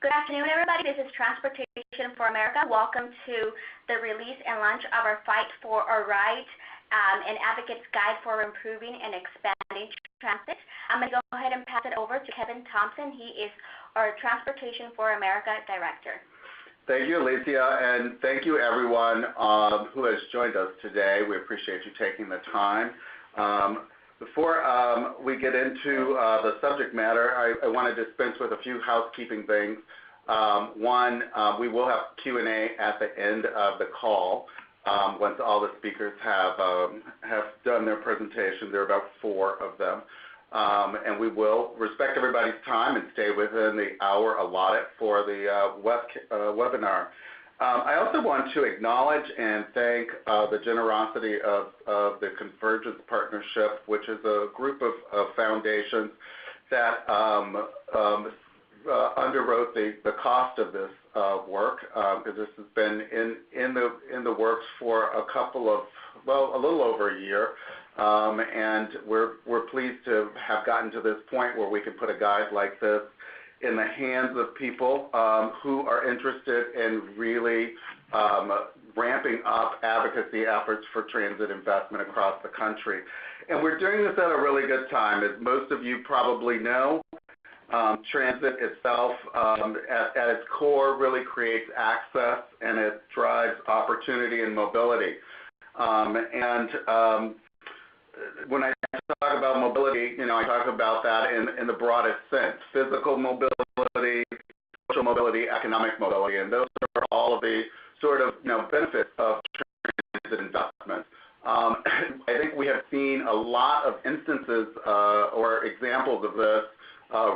Good afternoon, everybody. This is Transportation for America. Welcome to the release and launch of our Fight for a Ride, an Advocate's Guide for Improving and Expanding Transit. I'm going to go ahead and pass it over to Kevin Thompson. He is our Transportation for America Director. Thank you, Alicia, and thank you, everyone who has joined us today. We appreciate you taking the time. Before we get into the subject matter, I want to dispense with a few housekeeping things. One, we will have Q&A at the end of the call once all the speakers have done their presentation. There are about 4 of them. And we will respect everybody's time and stay within the hour allotted for the webinar. I also want to acknowledge and thank the generosity of the Convergence Partnership, which is a group of foundations that underwrote the cost of this work, because this has been in the works for a little over a year. And we're pleased to have gotten to this point where we can put a guide like this in the hands of people who are interested in really ramping up advocacy efforts for transit investment across the country. And we're doing this at a really good time. As most of you probably know, transit itself at its core really creates access, and it drives opportunity and mobility. When I talk about mobility, I talk about that in the broadest sense: physical mobility, social mobility, economic mobility, and those are all of the sort of benefits of transit investment. I think we have seen a lot of instances or examples of this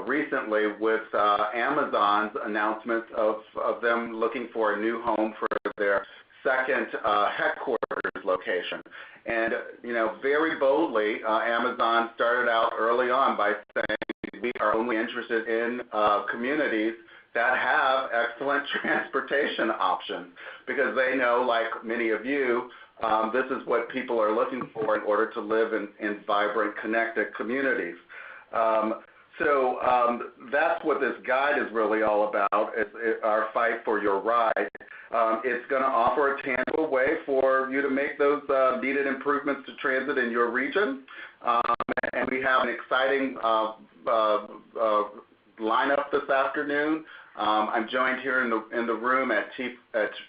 recently with Amazon's announcements of them looking for a new home for their second headquarters location. And, very boldly, Amazon started out early on by saying we are only interested in communities that have excellent transportation options, because they know, like many of you, this is what people are looking for in order to live in vibrant, connected communities. So that's what this guide is really all about, is our Fight for Your Ride. It's going to offer a tangible way for you to make those needed improvements to transit in your region. And we have an exciting lineup this afternoon. I'm joined here in the room at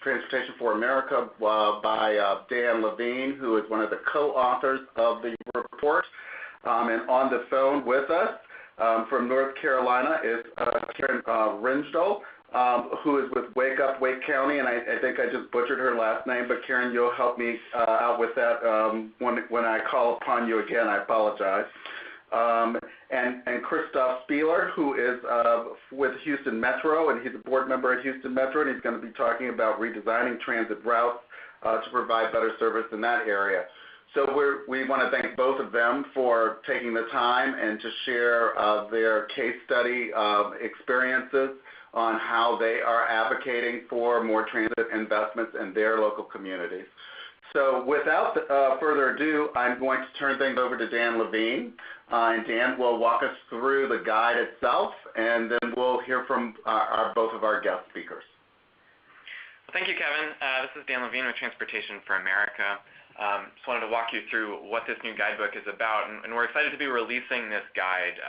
Transportation for America by Dan Levine, who is one of the co-authors of the report. And on the phone with us from North Carolina is Karen Rinsdal, who is with Wake Up Wake County, and I think I just butchered her last name, but Karen, you'll help me out with that when I call upon you again. I apologize. And Christoph Spieler, who is with Houston Metro, and he's a board member at Houston Metro, and he's going to be talking about redesigning transit routes to provide better service in that area. So we want to thank both of them for taking the time and to share their case study experiences on how they are advocating for more transit investments in their local communities. So without further ado, I'm going to turn things over to Dan Levine, and Dan will walk us through the guide itself, and then we'll hear from both of our guest speakers. Well, thank you, Kevin. This is Dan Levine with Transportation for America. Just wanted to walk you through what this new guidebook is about, and we're excited to be releasing this guide.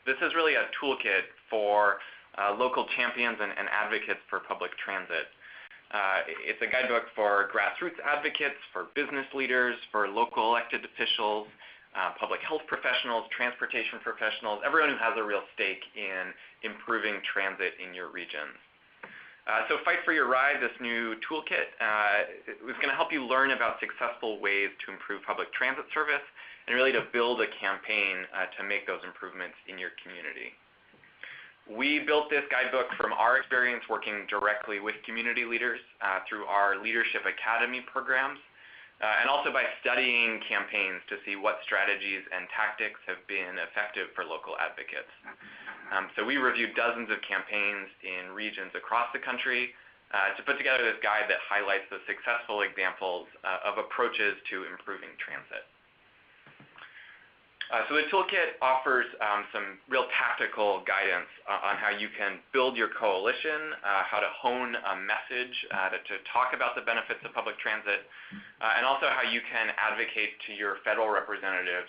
This is really a toolkit for local champions and advocates for public transit. It's a guidebook for grassroots advocates, for business leaders, for local elected officials, public health professionals, transportation professionals, everyone who has a real stake in improving transit in your regions. So Fight for Your Ride, this new toolkit, is going to help you learn about successful ways to improve public transit service and really to build a campaign to make those improvements in your community. We built this guidebook from our experience working directly with community leaders through our Leadership Academy programs, and also by studying campaigns to see what strategies and tactics have been effective for local advocates. So we reviewed dozens of campaigns in regions across the country to put together this guide that highlights the successful examples of approaches to improving transit. So the toolkit offers some real tactical guidance on how you can build your coalition, how to hone a message to talk about the benefits of public transit, and also how you can advocate to your federal representatives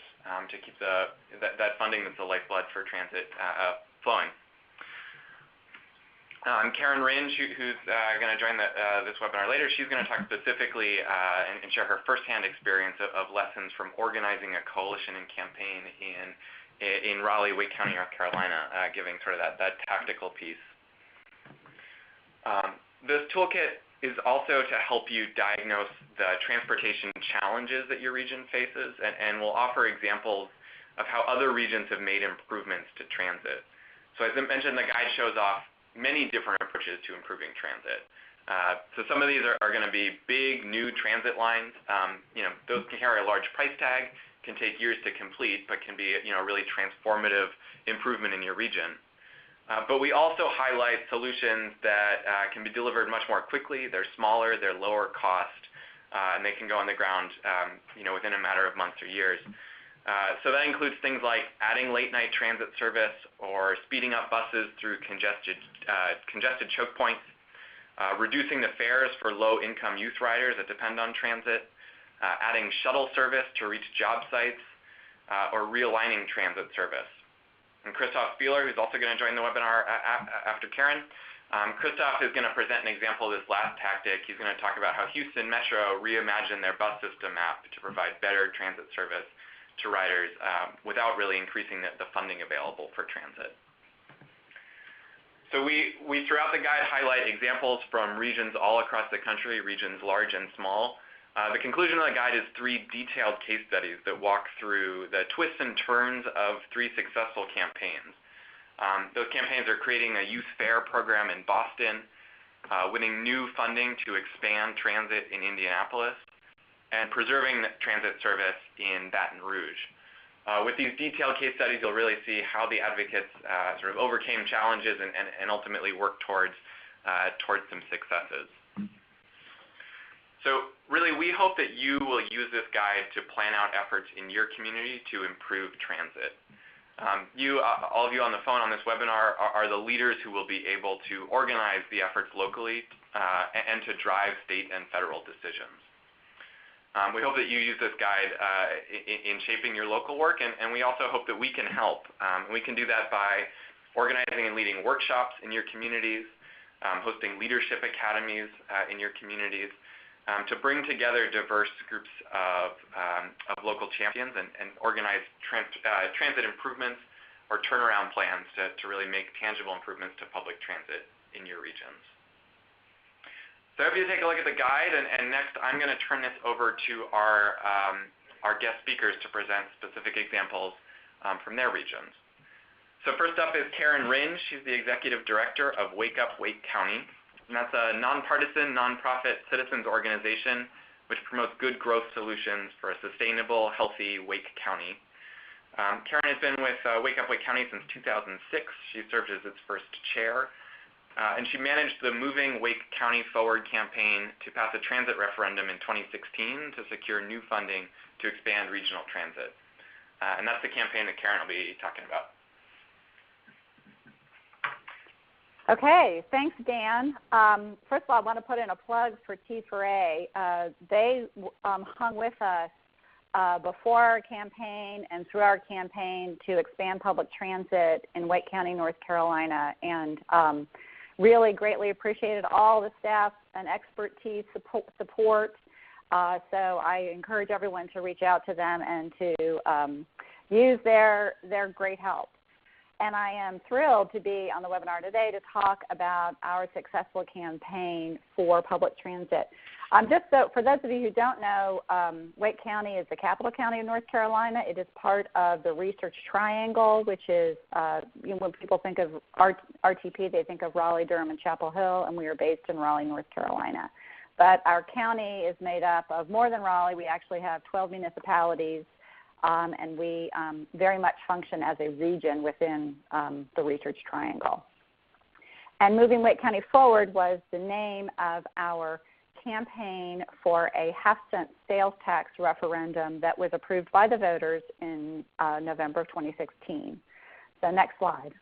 to keep that funding that's the lifeblood for transit flowing. Karen Ringe, who's going to join this webinar later, she's going to talk specifically and share her firsthand experience of lessons from organizing a coalition and campaign in Raleigh, Wake County, North Carolina, giving sort of that tactical piece. This toolkit is also to help you diagnose the transportation challenges that your region faces, and will offer examples of how other regions have made improvements to transit. So as I mentioned, the guide shows off many different approaches to improving transit. So some of these are going to be big new transit lines. Those can carry a large price tag, can take years to complete, but can be a really transformative improvement in your region. But we also highlight solutions that can be delivered much more quickly. They're smaller, they're lower cost, and they can go on the ground within a matter of months or years. So that includes things like adding late-night transit service or speeding up buses through congested choke points, reducing the fares for low-income youth riders that depend on transit, adding shuttle service to reach job sites, or realigning transit service. And Christoph Spieler, who's also going to join the webinar after Karen, Christoph is going to present an example of this last tactic. He's going to talk about how Houston Metro reimagined their bus system app to provide better transit service to riders without really increasing the funding available for transit. So we throughout the guide highlight examples from regions all across the country, regions large and small. The conclusion of the guide is 3 detailed case studies that walk through the twists and turns of 3 successful campaigns. Those campaigns are creating a youth fare program in Boston, winning new funding to expand transit in Indianapolis, and preserving transit service in Baton Rouge. With these detailed case studies, you'll really see how the advocates sort of overcame challenges and ultimately worked towards some successes. So really, we hope that you will use this guide to plan out efforts in your community to improve transit. All of you on the phone on this webinar are the leaders who will be able to organize the efforts locally and to drive state and federal decisions. We hope that you use this guide in shaping your local work, and we also hope that we can help. We can do that by organizing and leading workshops in your communities, hosting leadership academies in your communities, to bring together diverse groups of local champions and organize transit improvements or turnaround plans to really make tangible improvements to public transit in your regions. So I hope you take a look at the guide, and next I'm going to turn this over to our guest speakers to present specific examples from their regions. So first up is Karen Ringe. She's the Executive Director of Wake Up Wake County, and that's a nonpartisan, nonprofit citizens organization which promotes good growth solutions for a sustainable, healthy Wake County. Karen has been with Wake Up Wake County since 2006. She served as its first chair. And she managed the Moving Wake County Forward campaign to pass a transit referendum in 2016 to secure new funding to expand regional transit. And that's the campaign that Karen will be talking about. Okay, thanks, Dan. First of all, I want to put in a plug for T4A. They hung with us before our campaign and through our campaign to expand public transit in Wake County, North Carolina, and really greatly appreciated all the staff and expertise support. So I encourage everyone to reach out to them and to use their great help. And I am thrilled to be on the webinar today to talk about our successful campaign for public transit. Just so, for those of you who don't know, Wake County is the capital county of North Carolina. It is part of the Research Triangle, which is, when people think of RTP, they think of Raleigh, Durham, and Chapel Hill, and we are based in Raleigh, North Carolina. But our county is made up of more than Raleigh. We actually have 12 municipalities, and we very much function as a region within the Research Triangle. And Moving Wake County Forward was the name of our campaign for a half-cent sales tax referendum that was approved by the voters in November of 2016. So next slide.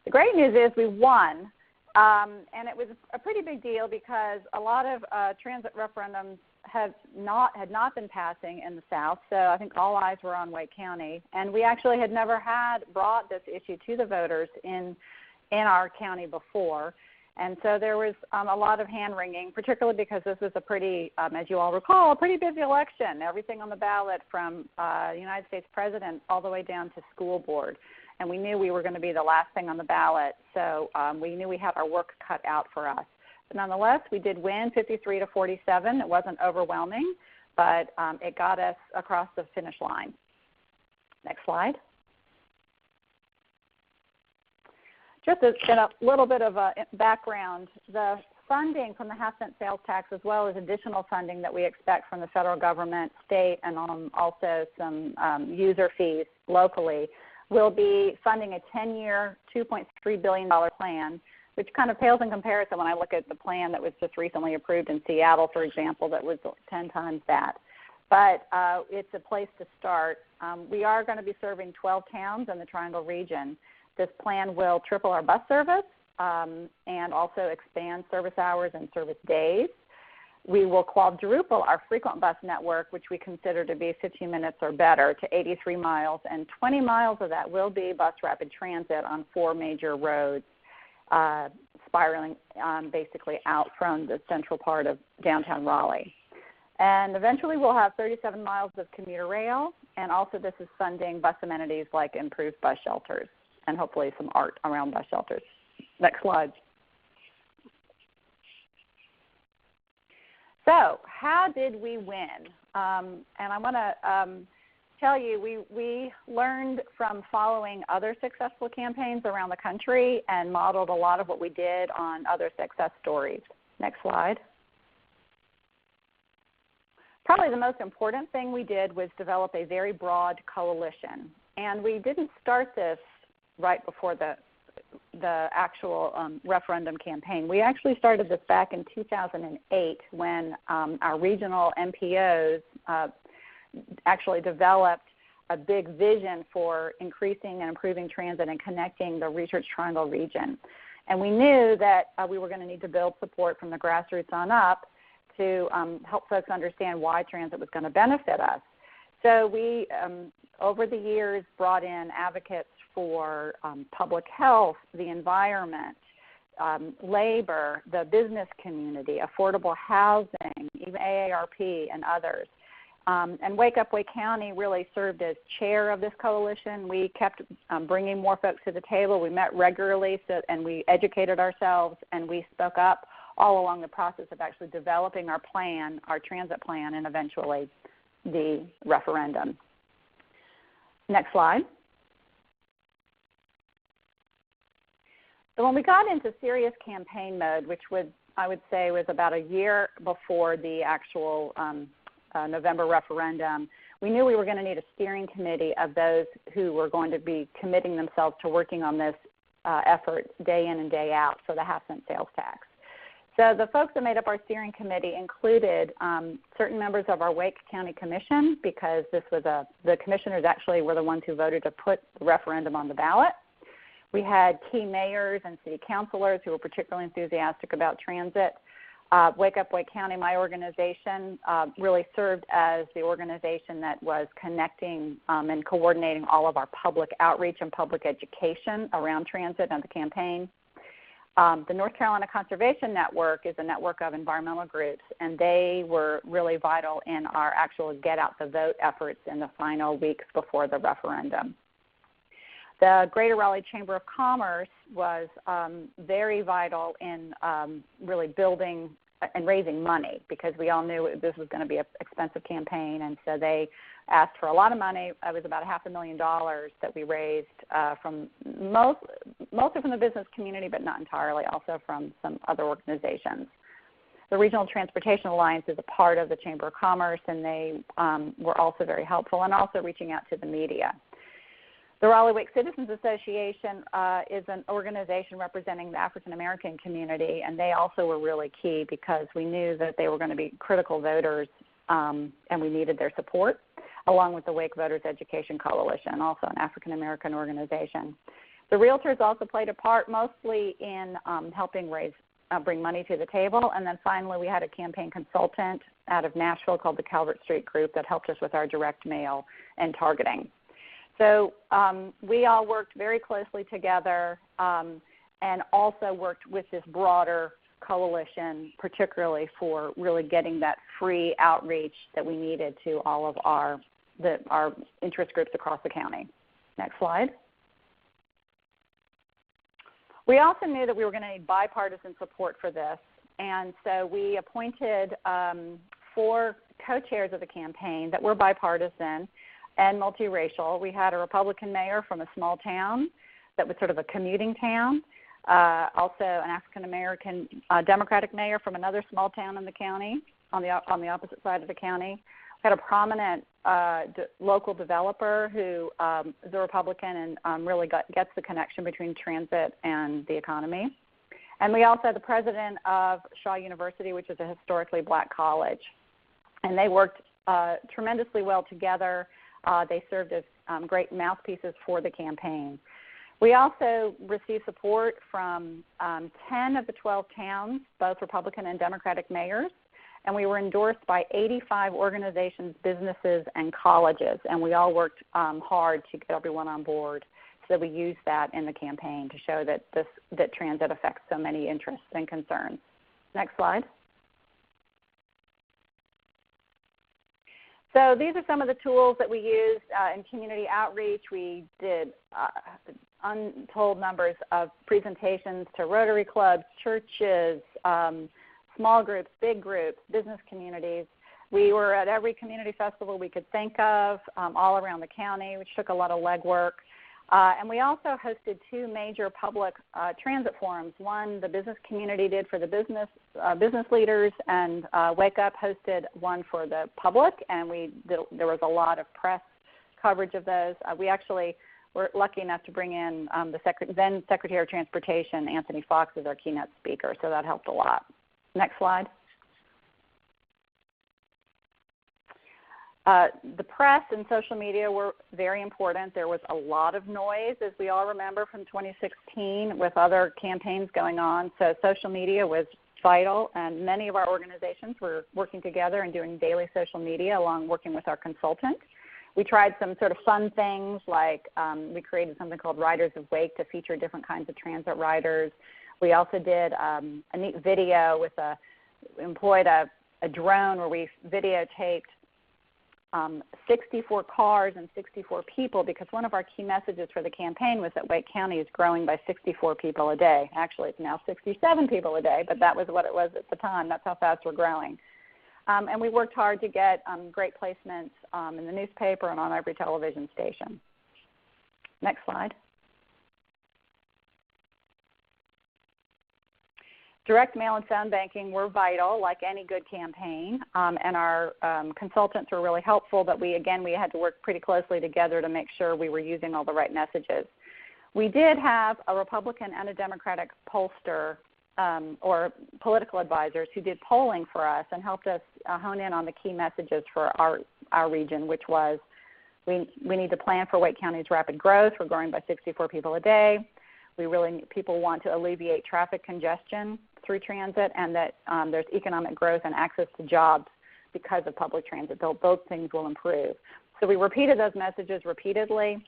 The great news is we won, and it was a pretty big deal because a lot of transit referendums had not been passing in the South, so I think all eyes were on Wake County, and we actually had never brought this issue to the voters in our county before, and so there was a lot of hand-wringing, particularly because this was a pretty, as you all recall, a pretty busy election, everything on the ballot from the United States president all the way down to school board. And we knew we were going to be the last thing on the ballot, so we knew we had our work cut out for us. But nonetheless, we did win 53 to 47. It wasn't overwhelming, but it got us across the finish line. Next slide. Just a little bit of a background. The funding from the half-cent sales tax, as well as additional funding that we expect from the federal government, state, and also some user fees locally, will be funding a 10-year, $2.3 billion plan, which kind of pales in comparison when I look at the plan that was just recently approved in Seattle, for example, that was 10 times that. But it's a place to start. We are going to be serving 12 towns in the Triangle region. This plan will triple our bus service and also expand service hours and service days. We will quadruple our frequent bus network, which we consider to be 15 minutes or better, to 83 miles, and 20 miles of that will be bus rapid transit on 4 major roads, spiraling basically out from the central part of downtown Raleigh. And eventually we'll have 37 miles of commuter rail, and also this is funding bus amenities like improved bus shelters and hopefully some art around bus shelters. Next slide. So how did we win? And I want to tell you, we learned from following other successful campaigns around the country and modeled a lot of what we did on other success stories. Next slide. Probably the most important thing we did was develop a very broad coalition. And we didn't start this right before the actual referendum campaign. We actually started this back in 2008 when our regional MPOs actually developed a big vision for increasing and improving transit and connecting the Research Triangle region. And we knew that we were going to need to build support from the grassroots on up to help folks understand why transit was going to benefit us. So we, over the years, brought in advocates for public health, the environment, labor, the business community, affordable housing, even AARP and others. And Wake Up Wake County really served as chair of this coalition. We kept bringing more folks to the table. We met regularly and we educated ourselves and we spoke up all along the process of actually developing our plan, our transit plan, and eventually the referendum. Next slide. So when we got into serious campaign mode, which I would say was about a year before the actual November referendum, we knew we were going to need a steering committee of those who were going to be committing themselves to working on this effort day in and day out for the half-cent sales tax. So the folks that made up our steering committee included certain members of our Wake County Commission, because this was the commissioners actually were the ones who voted to put the referendum on the ballot. We had key mayors and city councilors who were particularly enthusiastic about transit. Wake Up Wake County, my organization, really served as the organization that was connecting and coordinating all of our public outreach and public education around transit and the campaign. The North Carolina Conservation Network is a network of environmental groups, and they were really vital in our actual get out the vote efforts in the final weeks before the referendum. The Greater Raleigh Chamber of Commerce was very vital in really building and raising money, because we all knew this was going to be an expensive campaign, and so they asked for a lot of money. It was about $500,000 that we raised from mostly from the business community, but not entirely, also from some other organizations. The Regional Transportation Alliance is a part of the Chamber of Commerce, and they were also very helpful, and also reaching out to the media. The Raleigh Wake Citizens Association is an organization representing the African American community, and they also were really key because we knew that they were going to be critical voters and we needed their support, along with the Wake Voters Education Coalition, also an African American organization. The Realtors also played a part mostly in helping bring money to the table, and then finally we had a campaign consultant out of Nashville called the Calvert Street Group that helped us with our direct mail and targeting. So we all worked very closely together and also worked with this broader coalition, particularly for really getting that free outreach that we needed to all of our interest groups across the county. Next slide. We also knew that we were going to need bipartisan support for this, and so we appointed 4 co-chairs of the campaign that were bipartisan and multiracial. We had a Republican mayor from a small town that was sort of a commuting town, also an African-American Democratic mayor from another small town in the county on the opposite side of the county. We had a prominent local developer who is a Republican and really gets the connection between transit and the economy. And we also had the president of Shaw University, which is a historically black college. And they worked tremendously well together. They served as great mouthpieces for the campaign. We also received support from 10 of the 12 towns, both Republican and Democratic mayors, and we were endorsed by 85 organizations, businesses, and colleges, and we all worked hard to get everyone on board. So we used that in the campaign to show that transit affects so many interests and concerns. Next slide. So these are some of the tools that we used in community outreach. We did untold numbers of presentations to Rotary clubs, churches, small groups, big groups, business communities. We were at every community festival we could think of all around the county, which took a lot of legwork. And we also hosted 2 major public transit forums. One the business community did for the business leaders, and Wake Up hosted one for the public, and there was a lot of press coverage of those. We actually were lucky enough to bring in the then Secretary of Transportation, Anthony Fox, as our keynote speaker, so that helped a lot. Next slide. The press and social media were very important. There was a lot of noise, as we all remember, from 2016 with other campaigns going on. So social media was vital, and many of our organizations were working together and doing daily social media along working with our consultant. We tried some sort of fun things like we created something called Riders of Wake to feature different kinds of transit riders. We also did a neat video employed a drone where we videotaped 64 cars and 64 people, because one of our key messages for the campaign was that Wake County is growing by 64 people a day. Actually, it's now 67 people a day, but that was what it was at the time. That's how fast we're growing. And we worked hard to get great placements in the newspaper and on every television station. Next slide. Direct mail and phone banking were vital, like any good campaign, and our consultants were really helpful, but we had to work pretty closely together to make sure we were using all the right messages. We did have a Republican and a Democratic pollster or political advisors who did polling for us and helped us hone in on the key messages for our region, which was we need to plan for Wake County's rapid growth. We're growing by 64 people a day. People want to alleviate traffic congestion through transit, and that there's economic growth and access to jobs because of public transit. Those things will improve. So we repeated those messages repeatedly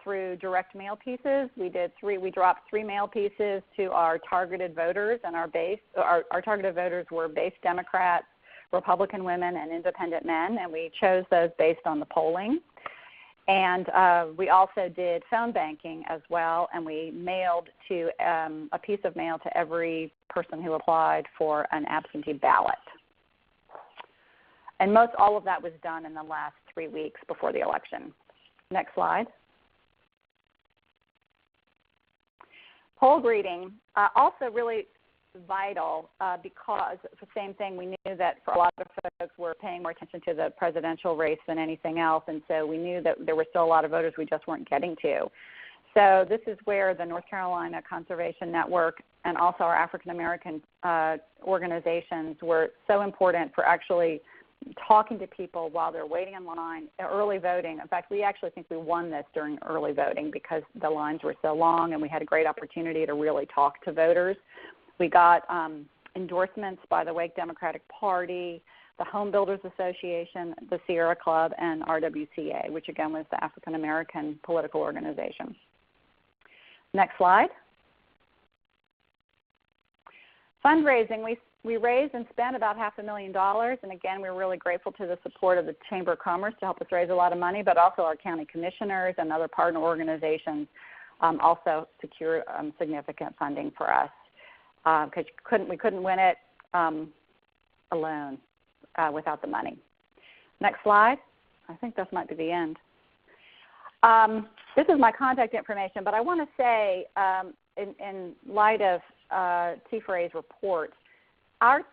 through direct mail pieces. We dropped 3 mail pieces to our targeted voters, and our targeted voters were base Democrats, Republican women, and independent men, and we chose those based on the polling. And we also did phone banking as well, and we mailed a piece of mail to every person who applied for an absentee ballot. And all of that was done in the last 3 weeks before the election. Next slide. Poll greeting also really vital because it's the same thing. We knew that for a lot of folks were paying more attention to the presidential race than anything else, and so we knew that there were still a lot of voters we just weren't getting to. So this is where the North Carolina Conservation Network and also our African American organizations were so important for actually talking to people while they're waiting in line, early voting. In fact, we actually think we won this during early voting because the lines were so long and we had a great opportunity to really talk to voters. We got endorsements by the Wake Democratic Party, the Home Builders Association, the Sierra Club, and RWCA, which again was the African American political organization. Next slide. Fundraising, we raised and spent about $500,000, and again, we're really grateful to the support of the Chamber of Commerce to help us raise a lot of money, but also our county commissioners and other partner organizations also secured significant funding for us because we couldn't win it alone without the money. Next slide. I think this might be the end. This is my contact information, but I want to say in light of T4A's report, our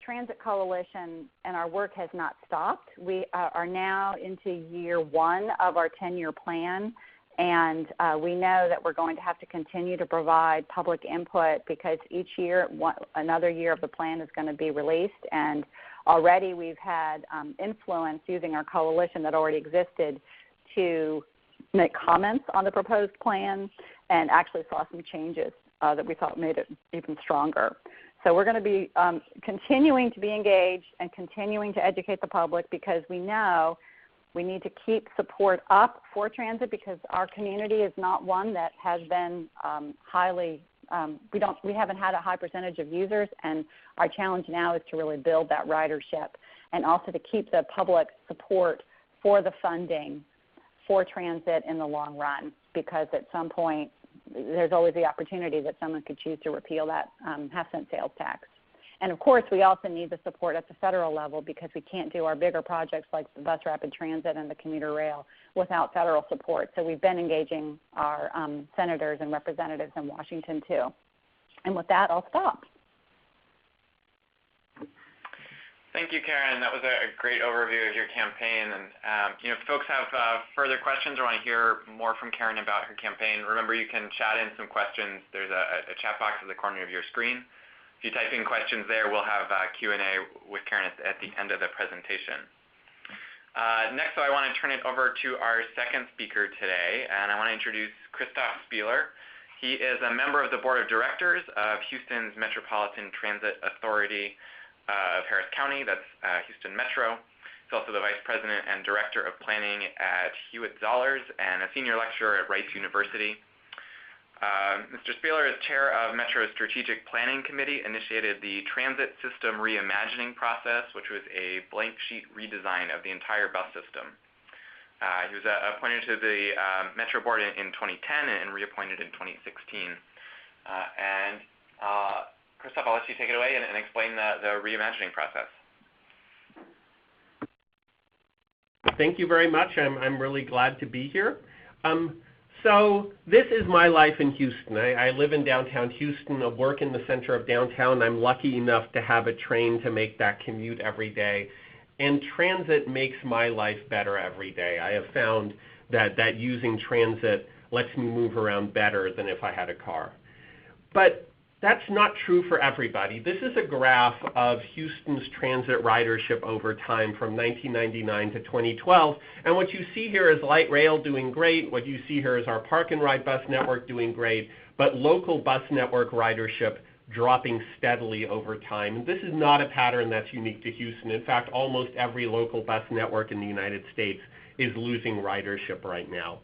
Transit Coalition and our work has not stopped. We are now into year 1 of our 10-year plan, and we know that we're going to have to continue to provide public input because each year, another year of the plan is going to be released, and already we've had influence using our coalition that already existed to make comments on the proposed plan and actually saw some changes that we thought made it even stronger. So we're going to be continuing to be engaged and continuing to educate the public because we know we need to keep support up for transit because our community is not one that has been highly, we haven't had a high percentage of users, and our challenge now is to really build that ridership and also to keep the public support for the funding for transit in the long run because at some point there's always the opportunity that someone could choose to repeal that half-cent sales tax. And, of course, we also need the support at the federal level because we can't do our bigger projects like the bus rapid transit and the commuter rail without federal support. So we've been engaging our senators and representatives in Washington, too. And with that, I'll stop. Thank you, Karen. That was a great overview of your campaign. And if folks have further questions or want to hear more from Karen about her campaign, remember you can chat in some questions. There's a chat box at the corner of your screen. If you type in questions there, we'll have Q&A with Karen at the end of the presentation. Next, I want to turn it over to our second speaker today, and I want to introduce Christoph Spieler. He is a member of the Board of Directors of Houston's Metropolitan Transit Authority of Harris County, that's Houston Metro. He's also the Vice President and Director of Planning at Hewitt-Zollars and a Senior Lecturer at Rice University. Mr. Spieler is Chair of Metro's Strategic Planning Committee, initiated the Transit System Reimagining process, which was a blank sheet redesign of the entire bus system. He was appointed to the Metro Board in 2010 and reappointed in 2016. Christoph, I'll let you take it away and explain the reimagining process. Thank you very much. I'm really glad to be here. So this is my life in Houston. I live in downtown Houston. I work in the center of downtown. I'm lucky enough to have a train to make that commute every day. And transit makes my life better every day. I have found that using transit lets me move around better than if I had a car. But that's not true for everybody. This is a graph of Houston's transit ridership over time from 1999 to 2012. And what you see here is light rail doing great. What you see here is our park and ride bus network doing great, but local bus network ridership dropping steadily over time. And this is not a pattern that's unique to Houston. In fact, almost every local bus network in the United States is losing ridership right now.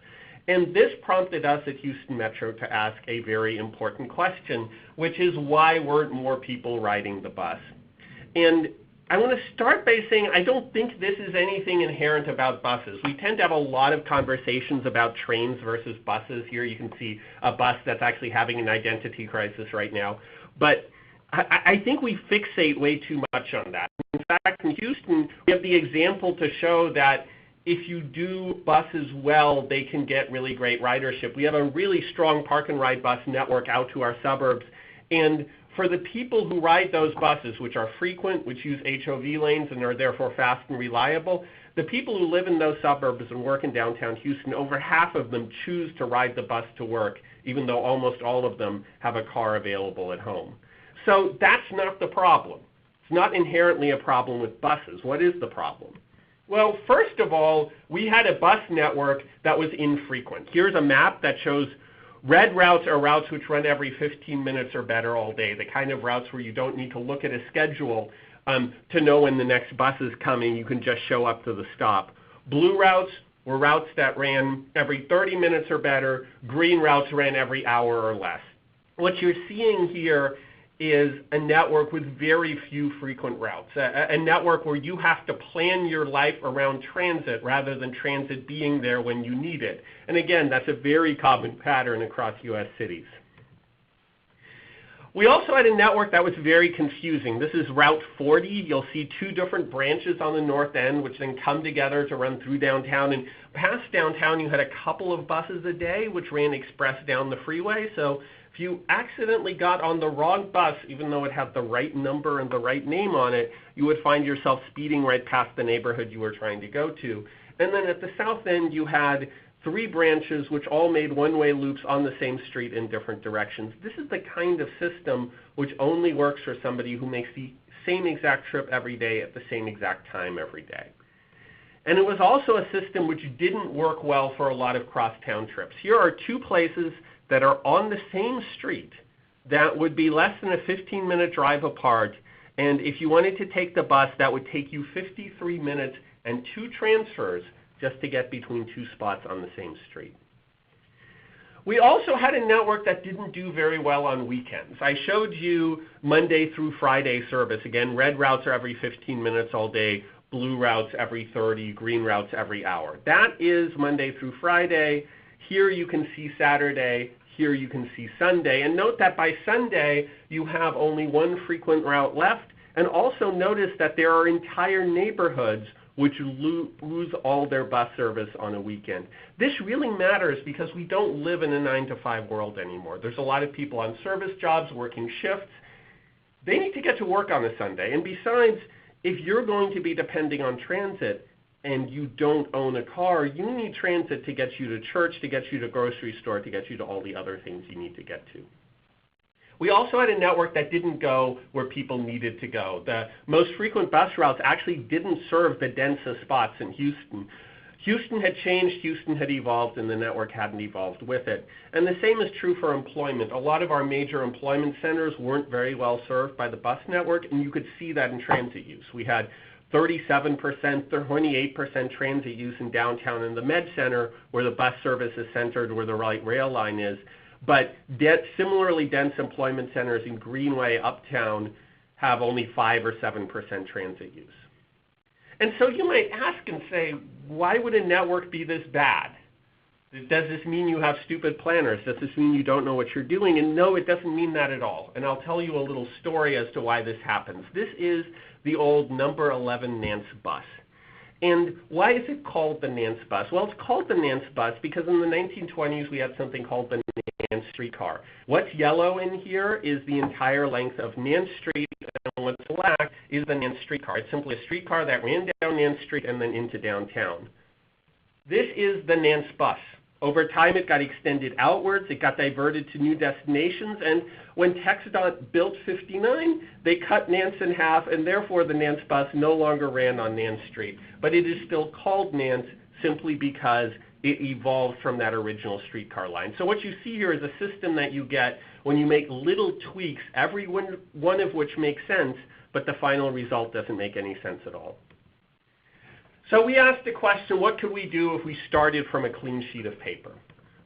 And this prompted us at Houston Metro to ask a very important question, which is why weren't more people riding the bus? And I want to start by saying I don't think this is anything inherent about buses. We tend to have a lot of conversations about trains versus buses. Here you can see a bus that's actually having an identity crisis right now. But I think we fixate way too much on that. In fact, in Houston, we have the example to show that if you do buses well, they can get really great ridership. We have a really strong park and ride bus network out to our suburbs. And for the people who ride those buses, which are frequent, which use HOV lanes and are therefore fast and reliable, the people who live in those suburbs and work in downtown Houston, over half of them choose to ride the bus to work, even though almost all of them have a car available at home. So that's not the problem. It's not inherently a problem with buses. What is the problem? Well, first of all, we had a bus network that was infrequent. Here's a map that shows red routes are routes which run every 15 minutes or better all day, the kind of routes where you don't need to look at a schedule to know when the next bus is coming. You can just show up to the stop. Blue routes were routes that ran every 30 minutes or better. Green routes ran every hour or less. What you're seeing here is a network with very few frequent routes, a network where you have to plan your life around transit rather than transit being there when you need it. And again, that's a very common pattern across U.S. cities. We also had a network that was very confusing. This is Route 40. You'll see two different branches on the north end, which then come together to run through downtown. And past downtown, you had a couple of buses a day, which ran express down the freeway. So if you accidentally got on the wrong bus, even though it had the right number and the right name on it, you would find yourself speeding right past the neighborhood you were trying to go to. And then at the south end, you had three branches which all made one-way loops on the same street in different directions. This is the kind of system which only works for somebody who makes the same exact trip every day at the same exact time every day. And it was also a system which didn't work well for a lot of cross-town trips. Here are two places that are on the same street that would be less than a 15-minute drive apart, and if you wanted to take the bus, that would take you 53 minutes and 2 transfers just to get between two spots on the same street. We also had a network that didn't do very well on weekends. I showed you Monday through Friday service. Again, red routes are every 15 minutes all day, blue routes every 30, green routes every hour. That is Monday through Friday. Here you can see Saturday. Here you can see Sunday. And note that by Sunday, you have only one frequent route left. And also notice that there are entire neighborhoods which lose all their bus service on a weekend. This really matters because we don't live in a 9-to-5 world anymore. There's a lot of people on service jobs working shifts. They need to get to work on a Sunday. And besides, if you're going to be depending on transit and you don't own a car, you need transit to get you to church, to get you to grocery store, to get you to all the other things you need to get to. We also had a network that didn't go where people needed to go. The most frequent bus routes actually didn't serve the densest spots in Houston. Houston had changed, Houston had evolved, and the network hadn't evolved with it. And the same is true for employment. A lot of our major employment centers weren't very well served by the bus network, and you could see that in transit use. We had 37%, 28% transit use in downtown in the Med Center, where the bus service is centered, where the light rail line is. But similarly dense employment centers in Greenway, Uptown, have only 5 or 7% transit use. And so you might ask and say, why would a network be this bad? Does this mean you have stupid planners? Does this mean you don't know what you're doing? And no, it doesn't mean that at all. And I'll tell you a little story as to why this happens. This is the old number 11 Nance bus. And why is it called the Nance bus? Well, it's called the Nance bus because in the 1920s we had something called the Nance streetcar. What's yellow in here is the entire length of Nance Street, and what's black is the Nance streetcar. It's simply a streetcar that ran down Nance Street and then into downtown. This is the Nance bus. Over time, it got extended outwards, it got diverted to new destinations, and when TxDOT built 59, they cut Nance in half, and therefore the Nance bus no longer ran on Nance Street. But it is still called Nance simply because it evolved from that original streetcar line. So what you see here is a system that you get when you make little tweaks, every one of which makes sense, but the final result doesn't make any sense at all. So we asked the question, what could we do if we started from a clean sheet of paper?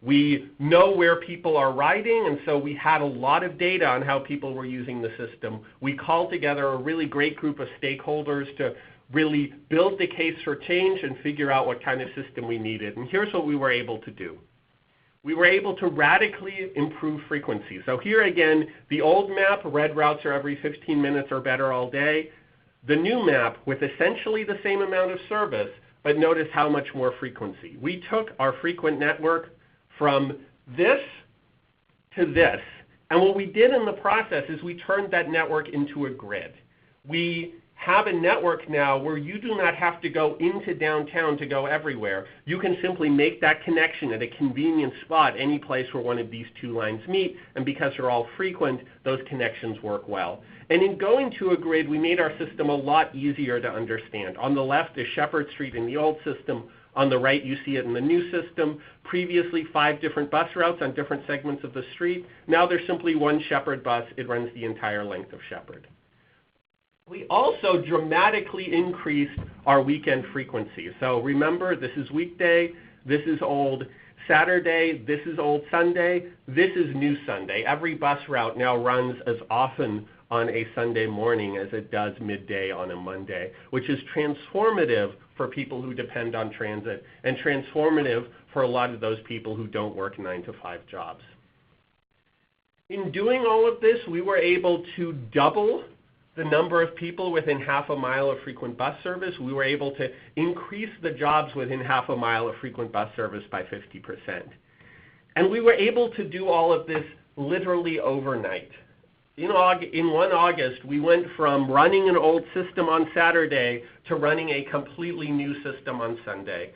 We know where people are riding, and so we had a lot of data on how people were using the system. We called together a really great group of stakeholders to really build the case for change and figure out what kind of system we needed. And here's what we were able to do. We were able to radically improve frequency. So here again, the old map, red routes are every 15 minutes or better all day. The new map with essentially the same amount of service, but notice how much more frequency. We took our frequent network from this to this And what we did in the process is we turned that network into a grid. We have a network now where you do not have to go into downtown to go everywhere. You can simply make that connection at a convenient spot, any place where one of these two lines meet, and because they're all frequent, those connections work well. And in going to a grid, we made our system a lot easier to understand. On the left is Shepherd Street in the old system. On the right, you see it in the new system. Previously, 5 different bus routes on different segments of the street. Now there's simply one Shepherd bus. It runs the entire length of Shepherd. We also dramatically increased our weekend frequency. So remember, this is weekday, this is old Saturday, this is old Sunday, this is new Sunday. Every bus route now runs as often on a Sunday morning as it does midday on a Monday, which is transformative for people who depend on transit and transformative for a lot of those people who don't work 9-to-5 jobs. In doing all of this, we were able to double the number of people within half a mile of frequent bus service. We were able to increase the jobs within half a mile of frequent bus service by 50%. And we were able to do all of this literally overnight. In 1 August, we went from running an old system on Saturday to running a completely new system on Sunday.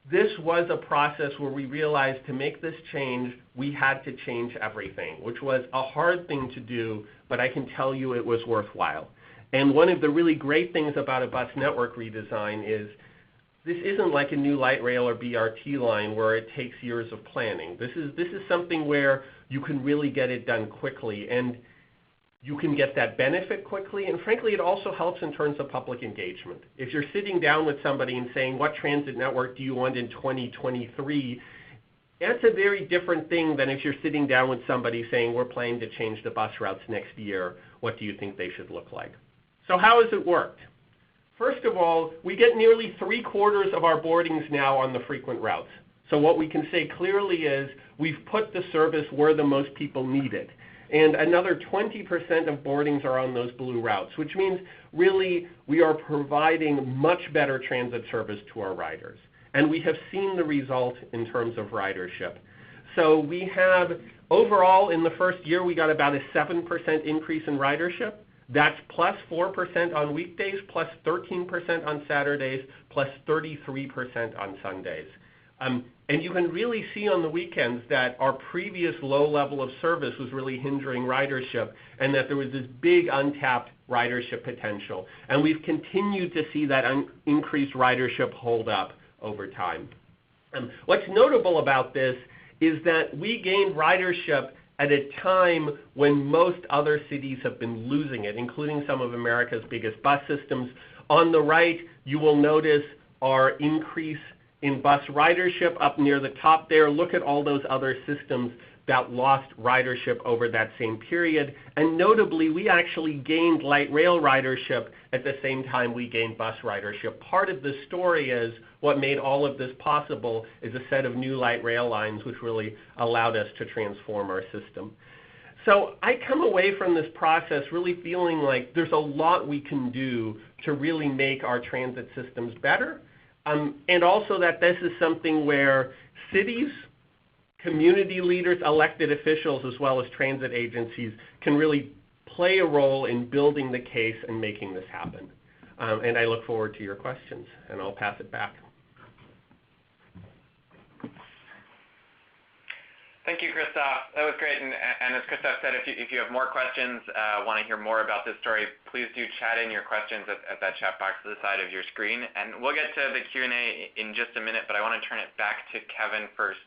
This was a process where we realized to make this change, we had to change everything, which was a hard thing to do, but I can tell you it was worthwhile. And one of the really great things about a bus network redesign is this isn't like a new light rail or BRT line where it takes years of planning. This is something where you can really get it done quickly, and you can get that benefit quickly, and frankly, it also helps in terms of public engagement. If you're sitting down with somebody and saying, what transit network do you want in 2023, that's a very different thing than if you're sitting down with somebody saying, we're planning to change the bus routes next year, what do you think they should look like? So how has it worked? First of all, we get nearly 3/4 of our boardings now on the frequent routes. So what we can say clearly is we've put the service where the most people need it. And another 20% of boardings are on those blue routes, which means really we are providing much better transit service to our riders. And we have seen the result in terms of ridership. So we have, overall in the first year, we got about a 7% increase in ridership. That's plus 4% on weekdays, plus 13% on Saturdays, plus 33% on Sundays. And you can really see on the weekends that our previous low level of service was really hindering ridership, and that there was this big untapped ridership potential. And we've continued to see that increased ridership hold up over time. What's notable about this is that we gained ridership at a time when most other cities have been losing it, including some of America's biggest bus systems. On the right, you will notice our increase in bus ridership up near the top there. Look at all those other systems that lost ridership over that same period. And notably, we actually gained light rail ridership at the same time we gained bus ridership. Part of the story is what made all of this possible is a set of new light rail lines which really allowed us to transform our system. So I come away from this process really feeling like there's a lot we can do to really make our transit systems better. And also that this is something where cities, community leaders, elected officials, as well as transit agencies can really play a role in building the case and making this happen. And I look forward to your questions, and I'll pass it back. Thank you, Christoph. That was great. And as Christoph said, if you have more questions, want to hear more about this story, please do chat in your questions at that chat box to the side of your screen. And we'll get to the Q&A in just a minute, but I want to turn it back to Kevin first.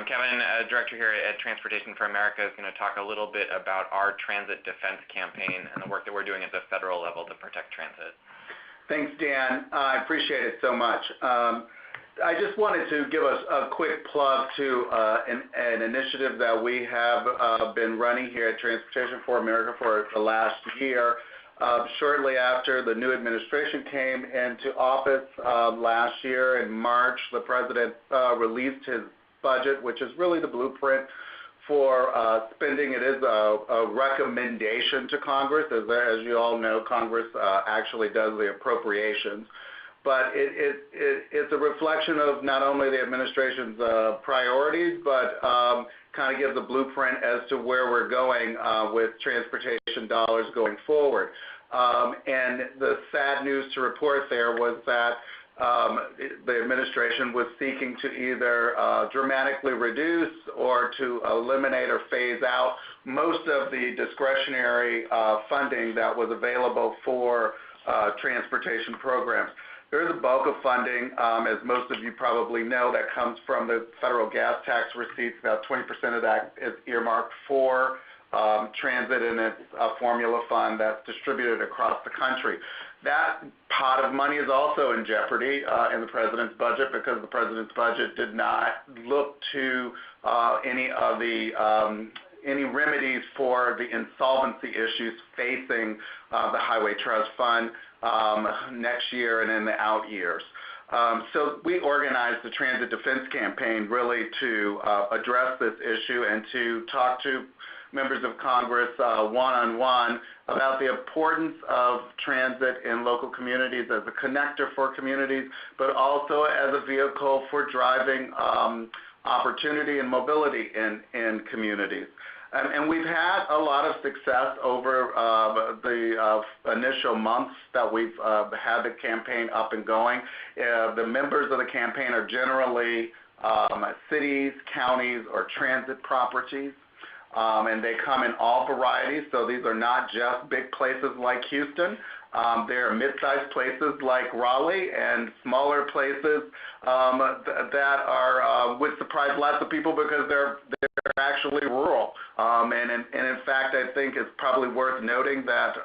Kevin, director here at Transportation for America, is going to talk a little bit about our transit defense campaign and the work that we're doing at the federal level to protect transit. Thanks, Dan. I appreciate it so much. I just wanted to give us a quick plug to an initiative that we have been running here at Transportation for America for the last year. Shortly after the new administration came into office last year in March, the president released his budget, which is really the blueprint for spending. It is a recommendation to Congress. As you all know, Congress actually does the appropriations. but it's a reflection of not only the administration's priorities, but kind of gives a blueprint as to where we're going with transportation dollars going forward. And the sad news to report there was that the administration was seeking to either dramatically reduce or to eliminate or phase out most of the discretionary funding that was available for transportation programs. There is a bulk of funding, as most of you probably know, that comes from the federal gas tax receipts. About 20% of that is earmarked for transit, and it's a formula fund that's distributed across the country. That pot of money is also in jeopardy in the president's budget, because the president's budget did not look to any remedies for the insolvency issues facing the Highway Trust Fund next year and in the out years. So we organized the Transit Defense Campaign really to address this issue and to talk to members of Congress one-on-one about the importance of transit in local communities as a connector for communities, but also as a vehicle for driving opportunity and mobility in communities. And we've had a lot of success over the initial months that we've had the campaign up and going. The members of the campaign are generally cities, counties, or transit properties. And they come in all varieties, so these are not just big places like Houston. There are mid-sized places like Raleigh and smaller places that are would surprise lots of people because they're actually rural. And in fact, I think it's probably worth noting that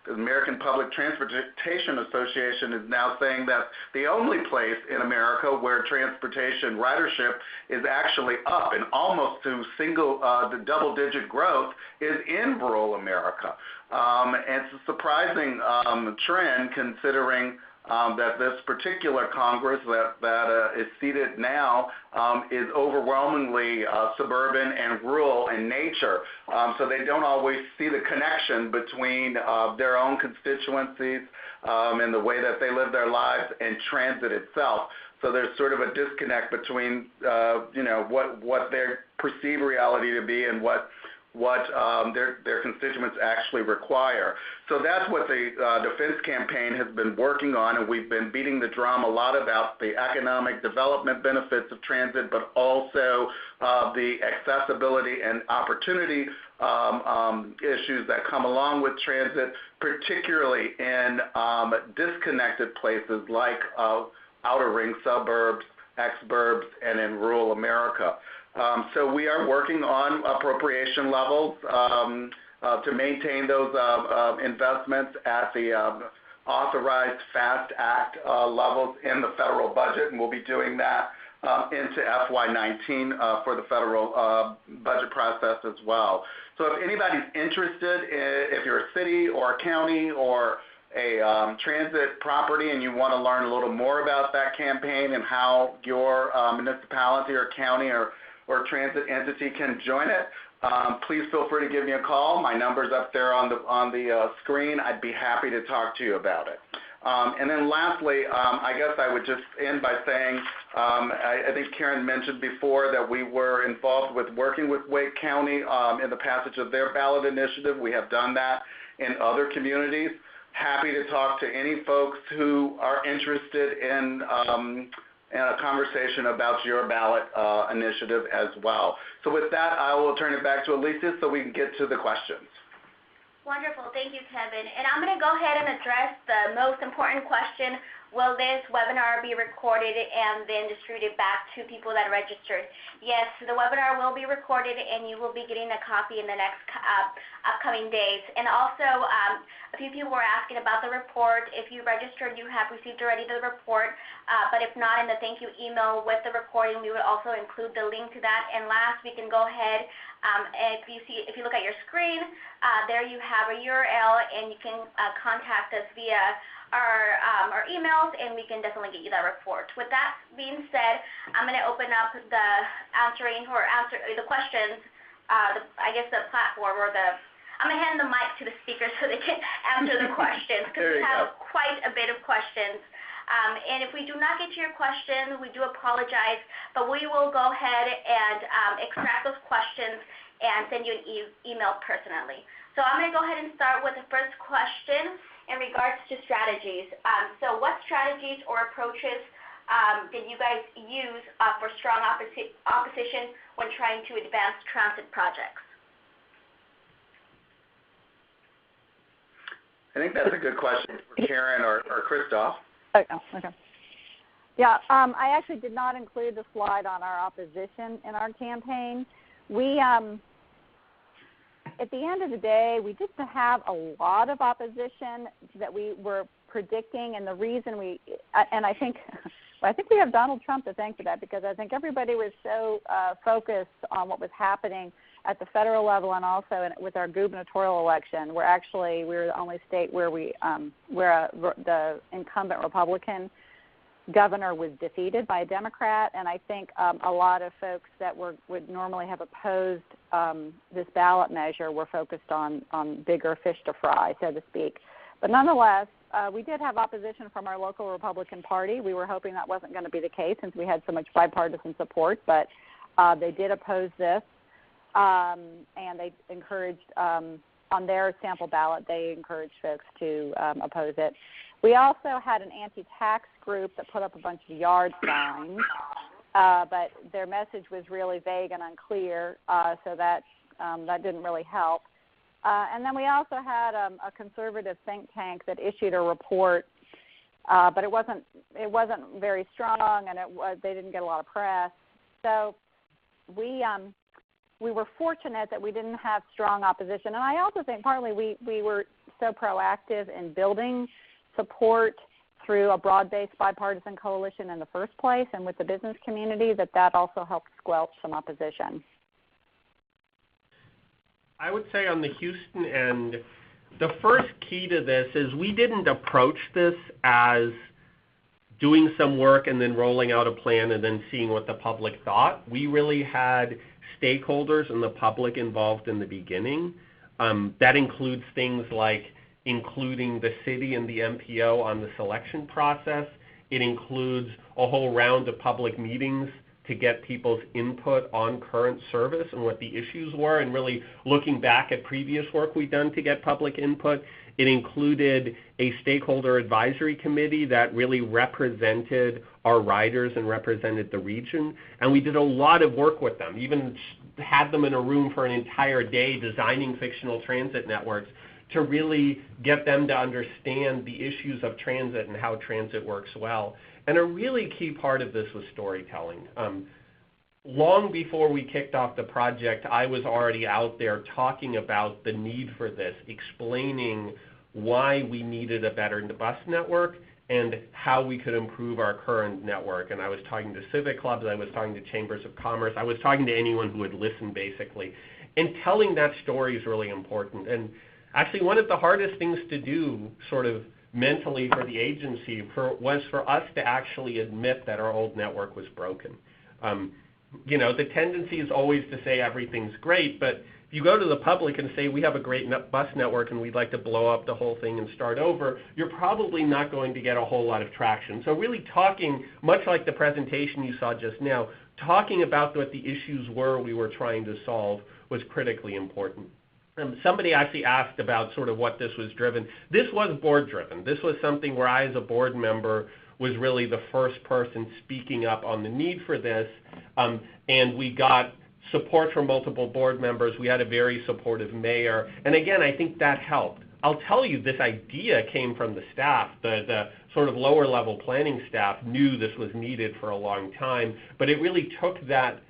the American Public Transportation Association is now saying that the only place in America where transportation ridership is actually up and almost to the double-digit growth is in rural America. And it's a surprising trend considering that this particular Congress that is seated now is overwhelmingly suburban and rural in nature. So they don't always see the connection between their own constituencies and the way that they live their lives and transit itself. So there's sort of a disconnect between what they perceive reality to be and what their constituents actually require. So that's what the defense campaign has been working on, and we've been beating the drum a lot about the economic development benefits of transit, but also the accessibility and opportunity issues that come along with transit, particularly in disconnected places like outer ring suburbs, exurbs, and in rural America. So we are working on appropriation levels to maintain those investments at the authorized FAST Act levels in the federal budget, and we'll be doing that into FY19 for the federal budget process as well. So if anybody's interested, if you're a city or a county or a transit property and you want to learn a little more about that campaign and how your municipality or county or transit entity can join it, please feel free to give me a call. My number's up there on the screen. I'd be happy to talk to you about it. And then lastly, I guess I would just end by saying, I think Karen mentioned before that we were involved with working with Wake County in the passage of their ballot initiative. We have done that in other communities. Happy to talk to any folks who are interested in a conversation about your ballot initiative as well. So with that, I will turn it back to Alicia so we can get to the questions. Wonderful. Thank you, Kevin. And I'm going to go ahead and address the most important question. Will this webinar be recorded and then distributed back to people that registered? Yes, the webinar will be recorded and you will be getting a copy in the next upcoming days. And also, a few people were asking about the report. If you registered, you have received already the report. But if not, in the thank you email with the recording, we would also include the link to that. And last, we can go ahead. If you look at your screen, there you have a URL, and you can contact us via our emails, and we can definitely get you that report. With that being said, I'm going to open up the answer the questions. The platform or I'm going to hand the mic to the speakers so they can answer the questions because we have quite a bit of questions. And if we do not get to your question, we do apologize, but we will go ahead and extract those questions and send you an email personally. So I'm going to go ahead and start with the first question in regards to strategies. So what strategies or approaches did you guys use for strong opposition when trying to advance transit projects? I think that's a good question for Karen or Christoph. Okay. Yeah, I actually did not include the slide on our opposition in our campaign. We, at the end of the day, we didn't have a lot of opposition that we were predicting, and the reason I think we have Donald Trump to thank for that, because I think everybody was so focused on what was happening at the federal level and also with our gubernatorial election. We were the only state where the incumbent Republican governor was defeated by a Democrat, and I think a lot of folks that would normally have opposed this ballot measure were focused on bigger fish to fry, so to speak. But nonetheless, we did have opposition from our local Republican Party. We were hoping that wasn't going to be the case since we had so much bipartisan support, but they did oppose this, and they encouraged, on their sample ballot, they encouraged folks to oppose it. We also had an anti-tax group that put up a bunch of yard signs, but their message was really vague and unclear, so that didn't really help. And then we also had a conservative think tank that issued a report, but it wasn't very strong, and they didn't get a lot of press. So we were fortunate that we didn't have strong opposition, and I also think partly we were so proactive in building support through a broad-based bipartisan coalition in the first place, and with the business community, that also helped squelch some opposition. I would say on the Houston end, the first key to this is we didn't approach this as doing some work and then rolling out a plan and then seeing what the public thought. We really had stakeholders and the public involved in the beginning. That includes things like including the city and the MPO on the selection process. It includes a whole round of public meetings to get people's input on current service and what the issues were, and really looking back at previous work we've done to get public input. It included a stakeholder advisory committee that really represented our riders and represented the region, and we did a lot of work with them, even had them in a room for an entire day designing fictional transit networks to really get them to understand the issues of transit and how transit works well. And a really key part of this was storytelling. Long before we kicked off the project, I was already out there talking about the need for this, explaining why we needed a better bus network and how we could improve our current network. And I was talking to civic clubs, I was talking to chambers of commerce, I was talking to anyone who would listen, basically. And telling that story is really important. And actually, one of the hardest things to do, sort of mentally for the agency, was for us to actually admit that our old network was broken. The tendency is always to say everything's great, but if you go to the public and say we have a great bus network and we'd like to blow up the whole thing and start over, you're probably not going to get a whole lot of traction. So really talking, much like the presentation you saw just now, talking about what the issues were we were trying to solve was critically important. Somebody actually asked about sort of what this was driven. This was board driven. This was something where I, as a board member, was really the first person speaking up on the need for this, and we got support from multiple board members. We had a very supportive mayor, and again, I think that helped. I'll tell you, this idea came from the staff. The sort of lower level planning staff knew this was needed for a long time, but it really took that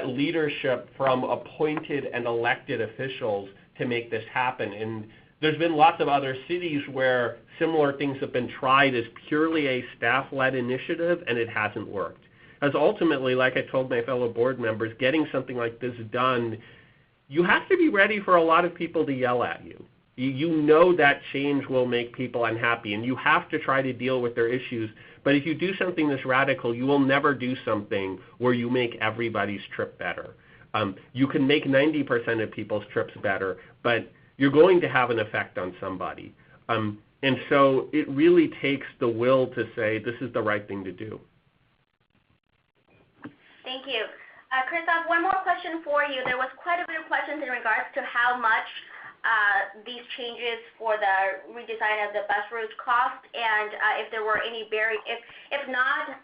leadership from appointed and elected officials to make this happen. And there's been lots of other cities where similar things have been tried as purely a staff-led initiative, and it hasn't worked. As ultimately, like I told my fellow board members, getting something like this done, you have to be ready for a lot of people to yell at you. You know that change will make people unhappy, and you have to try to deal with their issues. But if you do something this radical, you will never do something where you make everybody's trip better. You can make 90% of people's trips better, but you're going to have an effect on somebody. And so it really takes the will to say this is the right thing to do. Thank you. Christoph, one more question for you. There was quite a bit of questions in regards to how much these changes for the redesign of the bus routes cost, and if there were any barriers. If not,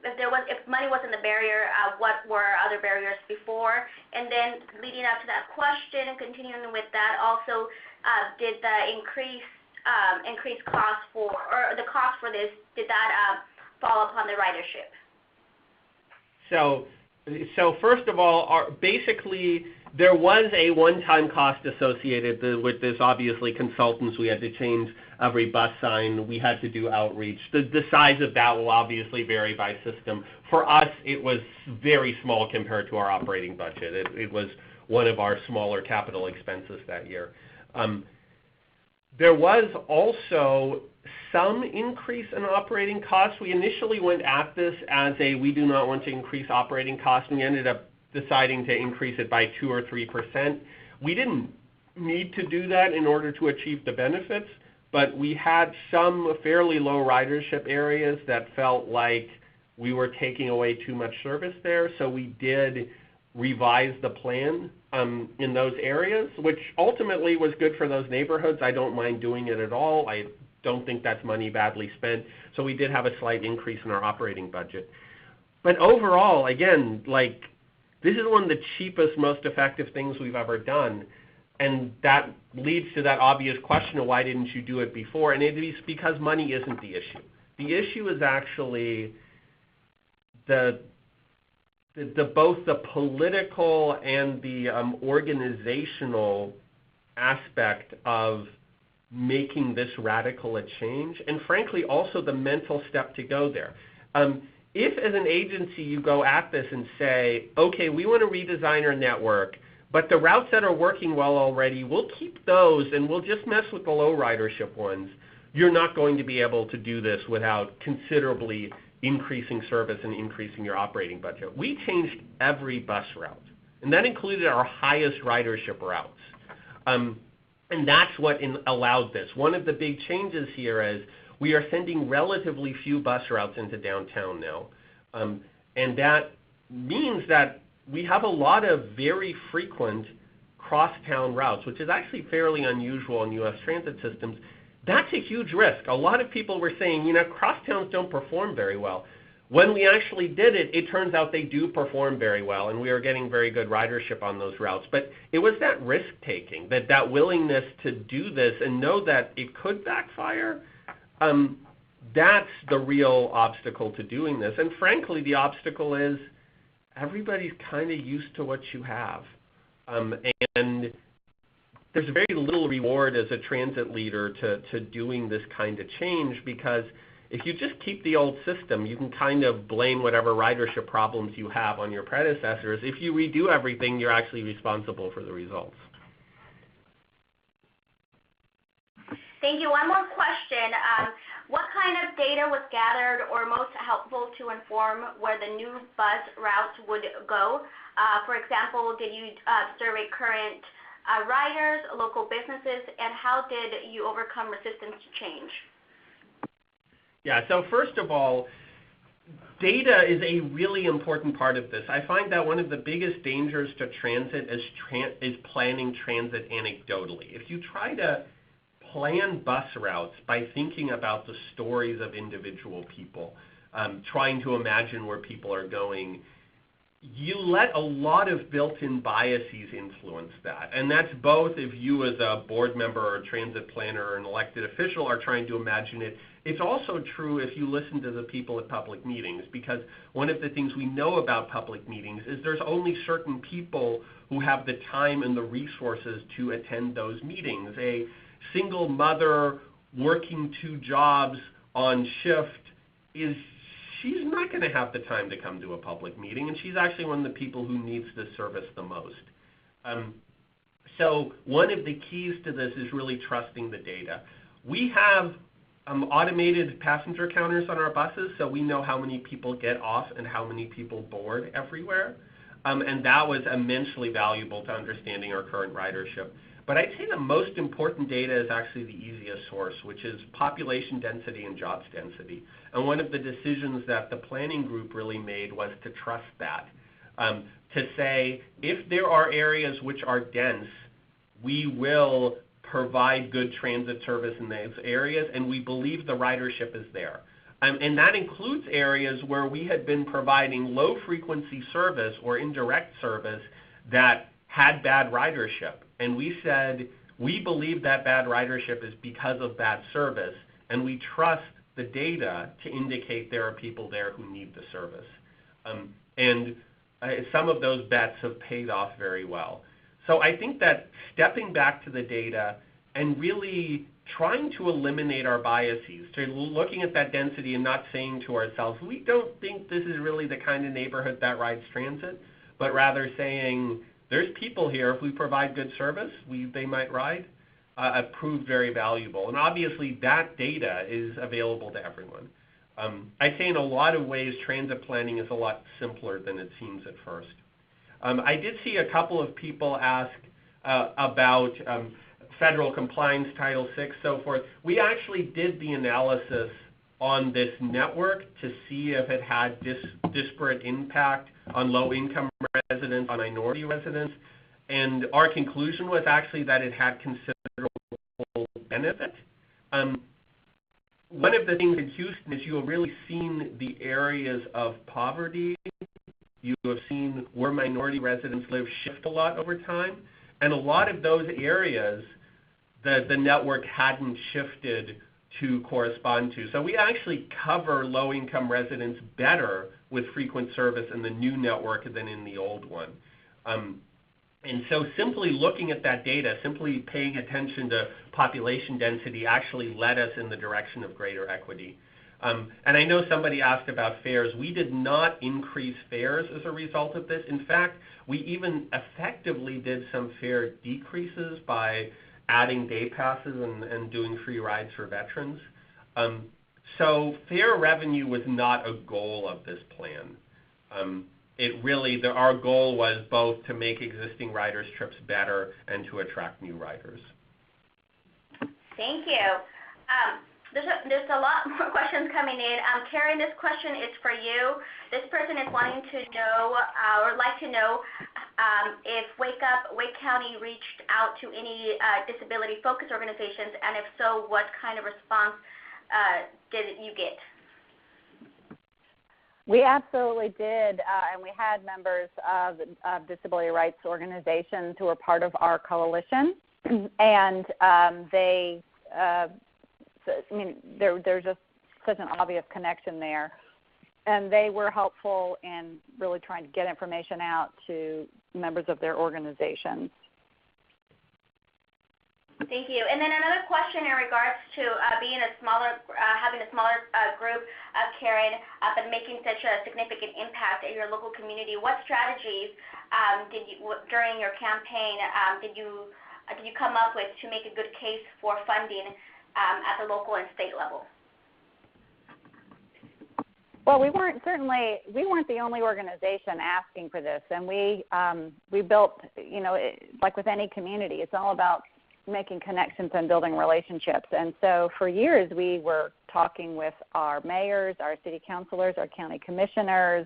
if money wasn't the barrier, what were other barriers before? And then leading up to that question and continuing with that, also, did the increased cost or the cost for this, did that fall upon the ridership? So first of all, basically there was a one-time cost associated with this. Obviously, consultants, we had to change every bus sign. We had to do outreach. The size of that will obviously vary by system. For us, it was very small compared to our operating budget. It was one of our smaller capital expenses that year. There was also some increase in operating costs. We initially went at this as we do not want to increase operating costs, and we ended up deciding to increase it by 2 or 3%. We didn't need to do that in order to achieve the benefits, but we had some fairly low ridership areas that felt like we were taking away too much service there, so we did revise the plan in those areas, which ultimately was good for those neighborhoods. I don't mind doing it at all. I don't think that's money badly spent. So we did have a slight increase in our operating budget. But overall, again, this is one of the cheapest, most effective things we've ever done. And that leads to that obvious question of why didn't you do it before? And it is because money isn't the issue. The issue is actually both the political and the organizational aspect of making this radical a change, and frankly also the mental step to go there. If as an agency you go at this and say, okay, we want to redesign our network, but the routes that are working well already, we'll keep those and we'll just mess with the low ridership ones, you're not going to be able to do this without considerably increasing service and increasing your operating budget. We changed every bus route, and that included our highest ridership routes. And that's what allowed this. One of the big changes here is we are sending relatively few bus routes into downtown now. And that means that we have a lot of very frequent cross-town routes, which is actually fairly unusual in U.S. transit systems. That's a huge risk. A lot of people were saying, crosstowns don't perform very well. When we actually did it, it turns out they do perform very well, and we are getting very good ridership on those routes. But it was that risk-taking, that willingness to do this and know that it could backfire, that's the real obstacle to doing this. And frankly, the obstacle is everybody's kind of used to what you have. And there's very little reward as a transit leader to doing this kind of change, because if you just keep the old system, you can kind of blame whatever ridership problems you have on your predecessors. If you redo everything, you're actually responsible for the results. Thank you. One more question. What kind of data was gathered or most helpful to inform where the new bus routes would go? For example, did you survey current riders, local businesses, and how did you overcome resistance to change? Yeah, so first of all, data is a really important part of this. I find that one of the biggest dangers to transit is planning transit anecdotally. If you try to plan bus routes by thinking about the stories of individual people, trying to imagine where people are going, you let a lot of built-in biases influence that. And that's both if you as a board member or a transit planner or an elected official are trying to imagine it. It's also true if you listen to the people at public meetings, because one of the things we know about public meetings is there's only certain people who have the time and the resources to attend those meetings. A single mother working 2 jobs on shift she's not going to have the time to come to a public meeting, and she's actually one of the people who needs this service the most. So one of the keys to this is really trusting the data. We have automated passenger counters on our buses, so we know how many people get off and how many people board everywhere, and that was immensely valuable to understanding our current ridership. But I'd say the most important data is actually the easiest source, which is population density and jobs density. And one of the decisions that the planning group really made was to trust that, to say if there are areas which are dense, we will provide good transit service in those areas, and we believe the ridership is there. And that includes areas where we had been providing low-frequency service or indirect service that had bad ridership. And we said, we believe that bad ridership is because of bad service, and we trust the data to indicate there are people there who need the service. Some of those bets have paid off very well. So I think that stepping back to the data and really trying to eliminate our biases, to looking at that density and not saying to ourselves, we don't think this is really the kind of neighborhood that rides transit, but rather saying, there's people here, if we provide good service, they might ride, proved very valuable. And obviously that data is available to everyone. I'd say in a lot of ways, transit planning is a lot simpler than it seems at first. I did see a couple of people ask about federal compliance, Title VI, so forth. We actually did the analysis on this network to see if it had disparate impact on low-income residents, on minority residents, and our conclusion was actually that it had considerable benefit. One of the things in Houston is you have really seen the areas of poverty. You have seen where minority residents live shift a lot over time, and a lot of those areas the network hadn't shifted to correspond to. So we actually cover low-income residents better with frequent service in the new network than in the old one. And so simply looking at that data, simply paying attention to population density actually led us in the direction of greater equity. And I know somebody asked about fares. We did not increase fares as a result of this. In fact, we even effectively did some fare decreases by adding day passes and doing free rides for veterans. So fare revenue was not a goal of this plan. Our goal was both to make existing riders' trips better and to attract new riders. Thank you. There's a lot more questions coming in. Karen, this question is for you. This person is wanting to know or like to know if Wake County reached out to any disability focus organizations, and if so, what kind of response did you get? We absolutely did, and we had members of disability rights organizations who were part of our coalition, and there's just such an obvious connection there, and they were helpful in really trying to get information out to members of their organizations. Thank you. And then another question in regards to having a smaller group, Karen, but making such a significant impact in your local community. What strategies during your campaign did you come up with to make a good case for funding at the local and state level? Well, we weren't the only organization asking for this, and we built, like with any community, it's all about making connections and building relationships. And so for years we were talking with our mayors, our city councilors, our county commissioners,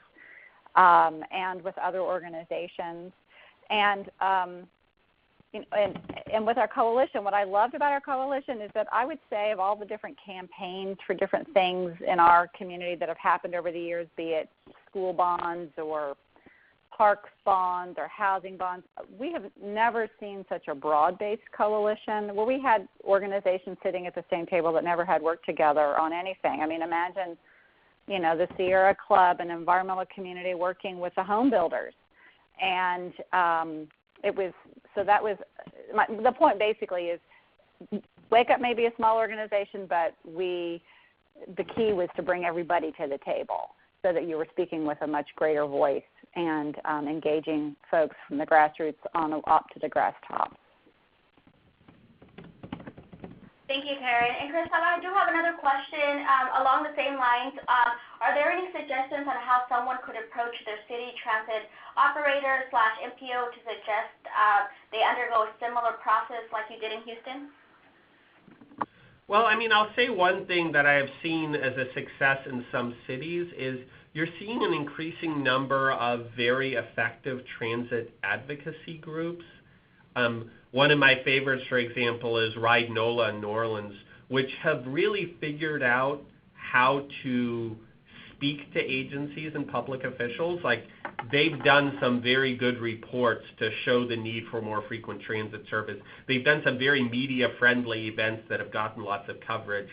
and with other organizations. And with our coalition, what I loved about our coalition is that I would say of all the different campaigns for different things in our community that have happened over the years, be it school bonds or parks bonds or housing bonds, we have never seen such a broad-based coalition where we had organizations sitting at the same table that never had worked together on anything. I mean, imagine, the Sierra Club, an environmental community, working with the home builders. And the point basically is Wake Up may be a small organization, but the key was to bring everybody to the table so that you were speaking with a much greater voice and engaging folks from the grassroots on up to the grass tops. Thank you, Karen. And Christoph, I do have another question along the same lines. Are there any suggestions on how someone could approach their city transit operator / MPO to suggest they undergo a similar process like you did in Houston? Well, I mean, I'll say one thing that I have seen as a success in some cities is you're seeing an increasing number of very effective transit advocacy groups. One of my favorites, for example, is Ride NOLA in New Orleans, which have really figured out how to speak to agencies and public officials. Like, they've done some very good reports to show the need for more frequent transit service. They've done some very media-friendly events that have gotten lots of coverage.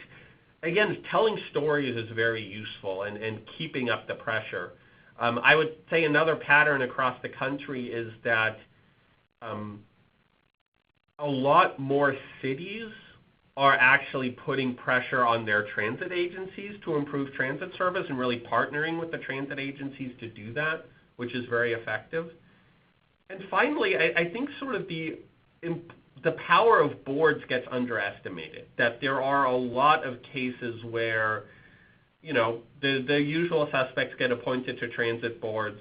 Again, telling stories is very useful and keeping up the pressure. I would say another pattern across the country is that a lot more cities are actually putting pressure on their transit agencies to improve transit service and really partnering with the transit agencies to do that, which is very effective. And finally, I think sort of the power of boards gets underestimated, that there are a lot of cases where, you know, the usual suspects get appointed to transit boards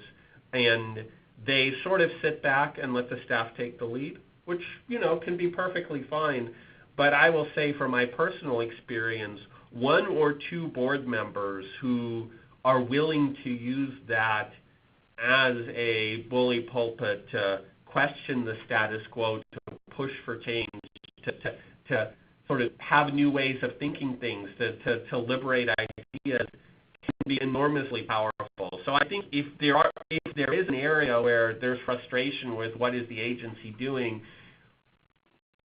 and they sort of sit back and let the staff take the lead, which, you know, can be perfectly fine. But I will say from my personal experience, one or two board members who are willing to use that as a bully pulpit to question the status quo, to push for change, to sort of have new ways of thinking things, to liberate ideas, can be enormously powerful. So I think if there is an area where there's frustration with what is the agency doing,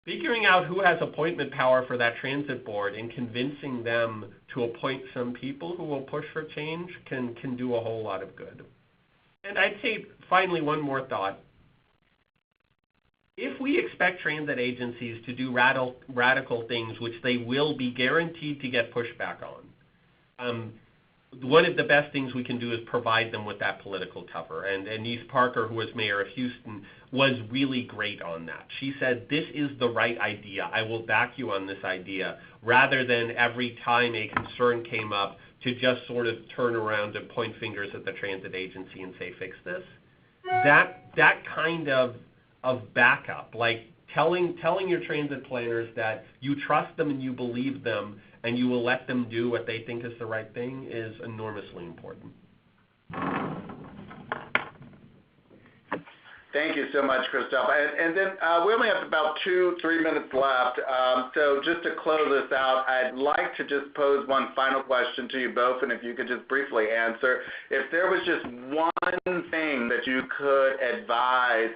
figuring out who has appointment power for that transit board and convincing them to appoint some people who will push for change can do a whole lot of good. And I'd say, finally, one more thought. If we expect transit agencies to do radical things, which they will be guaranteed to get pushback on, one of the best things we can do is provide them with that political cover. And Denise Parker, who was mayor of Houston, was really great on that. She said, this is the right idea. I will back you on this idea, rather than every time a concern came up to just sort of turn around and point fingers at the transit agency and say, fix this. That kind of backup, like telling your transit planners that you trust them and you believe them and you will let them do what they think is the right thing, is enormously important. Thank you so much, Christoph. And then we only have about 2-3 minutes left. So just to close this out, I'd like to just pose one final question to you both, and if you could just briefly answer. If there was just one thing that you could advise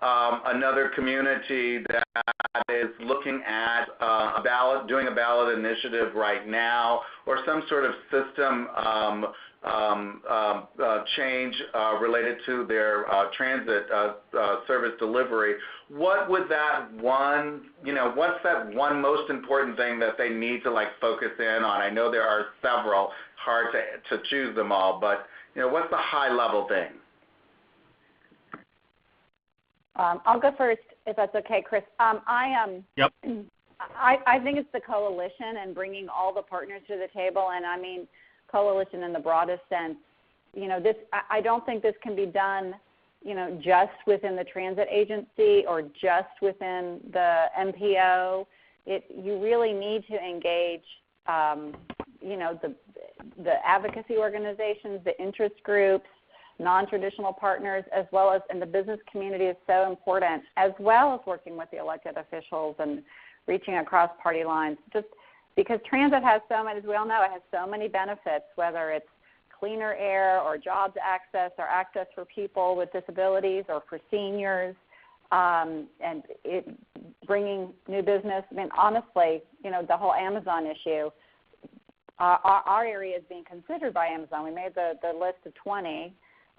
another community that is looking at doing a ballot initiative right now, or some sort of system change related to their transit service delivery, what would that one, what's that one most important thing that they need to focus in on? I know there are several, hard to choose them all, but what's the high level thing? I'll go first, if that's okay, Chris. Yep. I think it's the coalition and bringing all the partners to the table, and I mean coalition in the broadest sense. I don't think this can be done, just within the transit agency or just within the MPO. You really need to engage, the advocacy organizations, the interest groups, non-traditional partners, as well as, and the business community is so important, as well as working with the elected officials and reaching across party lines. Just because transit has so many, as we all know, it has so many benefits, whether it's cleaner air or jobs access or access for people with disabilities or for seniors, and bringing new business. I mean, honestly, the whole Amazon issue, our area is being considered by Amazon. We made the list of 20.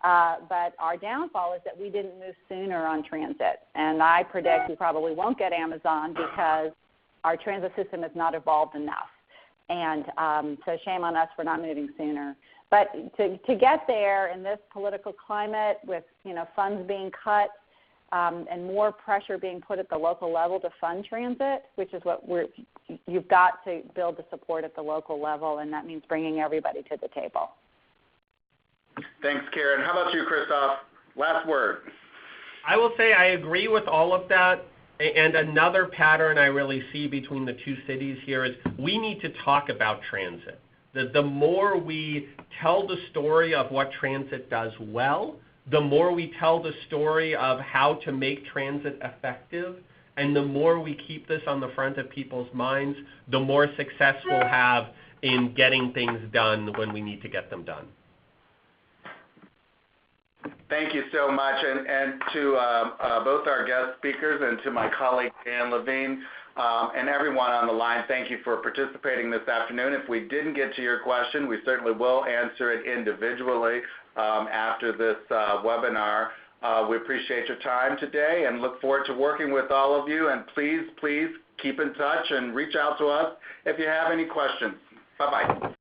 But our downfall is that we didn't move sooner on transit. And I predict we probably won't get Amazon because our transit system has not evolved enough. And so shame on us for not moving sooner. But to get there in this political climate with, funds being cut, and more pressure being put at the local level to fund transit, which is what you've got to build the support at the local level, and that means bringing everybody to the table. Thanks, Karen. How about you, Christoph? Last word. I will say I agree with all of that. And another pattern I really see between the two cities here is we need to talk about transit. The more we tell the story of what transit does well, the more we tell the story of how to make transit effective, and the more we keep this on the front of people's minds, the more success we'll have in getting things done when we need to get them done. Thank you so much, and to both our guest speakers and to my colleague Dan Levine and everyone on the line, thank you for participating this afternoon. If we didn't get to your question, we certainly will answer it individually after this webinar. We appreciate your time today and look forward to working with all of you, and please keep in touch and reach out to us if you have any questions. Bye-bye.